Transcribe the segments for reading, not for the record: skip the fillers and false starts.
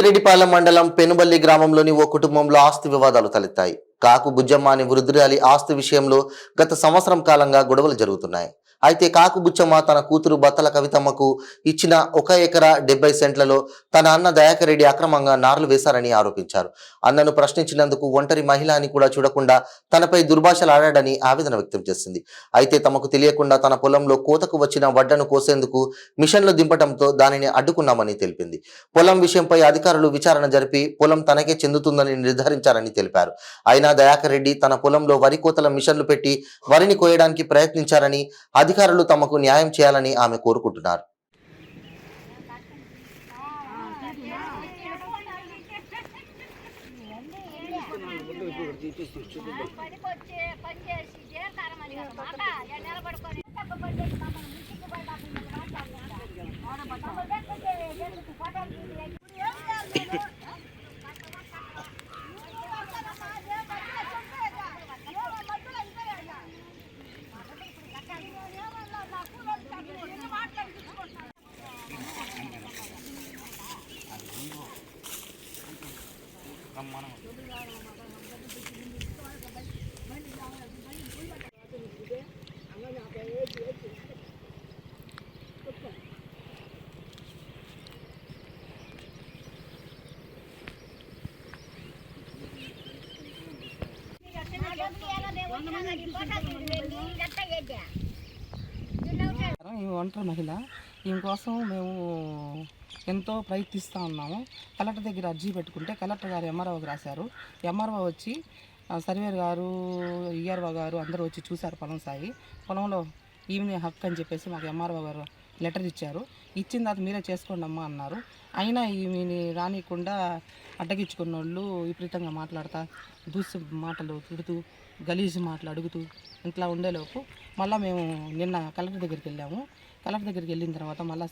బుచ్చిరెడ్డిపాలెం మండలం పెనుబల్లి గ్రామంలోని ఓ కుటుంబంలో ఆస్తి వివాదాలు తలెత్తాయి. కాకు బుజ్జమ్మ అనే వృద్ధురాలి ఆస్తి విషయంలో గత సంవత్సరం కాలంగా గొడవలు జరుగుతున్నాయి. అయితే కాకు బుచ్చమ్మ తన కూతురు బత్తల కవితమ్మకు ఇచ్చిన 1 ఎకరా 70 సెంట్లలో తన అన్న దయాకర్ రెడ్డి అక్రమంగా నార్లు వేశారని ఆరోపించారు. అన్నను ప్రశ్నించినందుకు ఒంటరి మహిళ అని కూడా చూడకుండా తనపై దుర్భాషలాడాడని ఆవేదన వ్యక్తం చేసింది. అయితే తమకు తెలియకుండా తన పొలంలో కోతకు వచ్చిన వడ్డను కోసేందుకు మిషన్లు దింపడంతో దానిని అడ్డుకున్నామని తెలిపింది. పొలం విషయంపై అధికారులు విచారణ జరిపి పొలం తనకే చెందుతుందని నిర్ధారించారని తెలిపారు. అయినా దయాకర్ రెడ్డి తన పొలంలో వరి కోతల మిషన్లు పెట్టి వరిని కోయడానికి ప్రయత్నించారని, అధికారులు తమకు న్యాయం చేయాలని ఆమె కోరుకుంటున్నారు. ఒంటరి మహిళ దీనికోసం మేము ఎంతో ప్రయత్నిస్తూ ఉన్నాము. కలెక్టర్ దగ్గర అర్జీ పెట్టుకుంటే కలెక్టర్ గారు ఎంఆర్ఓకి రాశారు. ఎంఆర్ఓ వచ్చి సర్వేర్ గారు, ఈఆర్ఓ గారు అందరూ వచ్చి చూశారు పొలం సాయి. పొలంలో ఈమెనే హక్కు అని చెప్పేసి మాకు ఎంఆర్ఓ గారు లెటర్ ఇచ్చారు. ఇచ్చిన తర్వాత మీరే చేసుకోండి అమ్మా అన్నారు. అయినా ఈమెని రానియకుండా అడ్డగించుకున్న వాళ్ళు విపరీతంగా మాట్లాడతా, దూసి మాటలు తిడుతూ, గలీజు మాటలు అడుగుతూ ఇట్లా ఉండేలోపు మళ్ళీ మేము నిన్న కలెక్టర్ దగ్గరికి వెళ్ళాము. కలెక్టర్ దగ్గరికి వెళ్ళిన తర్వాత మళ్ళీ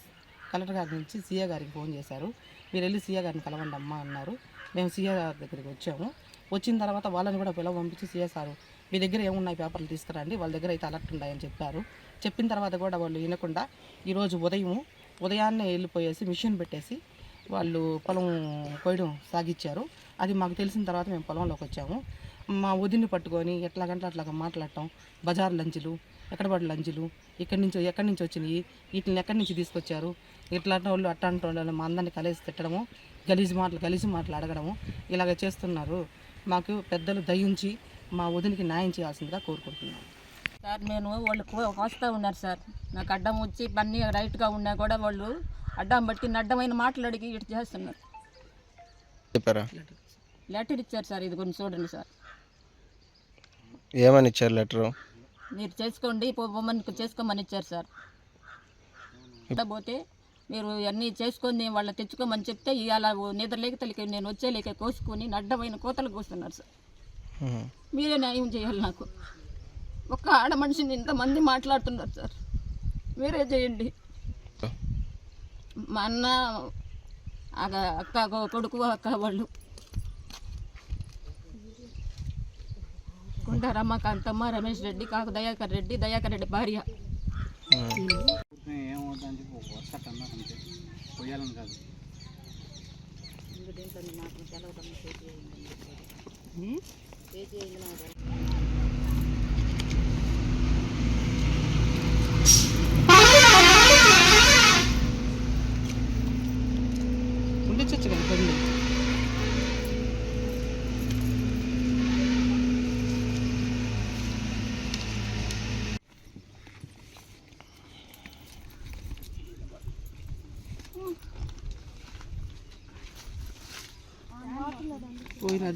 కలెక్టర్ గారి నుంచి సీఏ గారికి ఫోన్ చేశారు. మీరు వెళ్ళి సీఏ గారిని కలవండి అమ్మా అన్నారు. మేము సీఏ గారి దగ్గరికి వచ్చాము. వచ్చిన తర్వాత వాళ్ళని కూడా పిలవ పంపించి సీఏ సారు మీ దగ్గర ఏమున్నాయి పేపర్లు తీసుకురండి, వాళ్ళ దగ్గర అయితే అలర్ట్ ఉన్నాయని చెప్పారు. చెప్పిన తర్వాత కూడా వాళ్ళు వినకుండా ఈరోజు ఉదయాన్నే వెళ్ళిపోయేసి మిషన్ పెట్టేసి వాళ్ళు పొలం కోయడం సాగించారు. అది మాకు తెలిసిన తర్వాత మేము పొలంలోకి వచ్చాము. మా వదిన్ని పట్టుకొని ఎట్లాగంటే అట్లాగా మాట్లాడటం, బజార్ లంచులు, ఎక్కడ పడి లంచులు, ఎక్కడి నుంచి వచ్చినాయి, వీటిని ఎక్కడి నుంచి తీసుకొచ్చారు, ఇట్లాంటి వాళ్ళు అట్లాంటి వాళ్ళు మా అందరినీ కలిసి తిట్టడము, గలీజు మాటలు అడగడము ఇలాగ చేస్తున్నారు. మాకు పెద్దలు దయించి మా వదినికి న్యాయం చేయాల్సిందిగా కోరుకుంటున్నాను. సార్ నేను వాళ్ళు వస్తూ ఉన్నారు సార్, నాకు అడ్డం వచ్చి అన్నీ రైట్గా ఉన్నా కూడా వాళ్ళు అడ్డం బట్టి అడ్డమైన మాటలు అడిగి ఇటు చేస్తున్నారు. లెటర్ ఇచ్చారు సార్, ఇది కొంచెం చూడండి సార్. ఏమని ఇచ్చారు లెటరు? మీరు చేసుకోండి, చేసుకోమని ఇచ్చారు సార్. పోతే మీరు అన్నీ చేసుకొని వాళ్ళ తెచ్చుకోమని చెప్తే ఇవాళ నిద్రలేక తల్లికి నేను వచ్చేలేక కోసుకొని అడ్డమైన కోతలు కోస్తున్నారు సార్. మీరే న్యాయం చేయాలి. నాకు ఒక్క ఆడ మనిషిని ఇంతమంది మాట్లాడుతున్నారు సార్, మీరే చేయండి. మా అన్న అక్క కొడుకు అక్క వాళ్ళు కొండ రమ్మకాంతమ్మ, రమేష్ రెడ్డి, కాకు దయాకర్ రెడ్డి భార్య. ఉండొచ్చు కదా బండి. పోయిన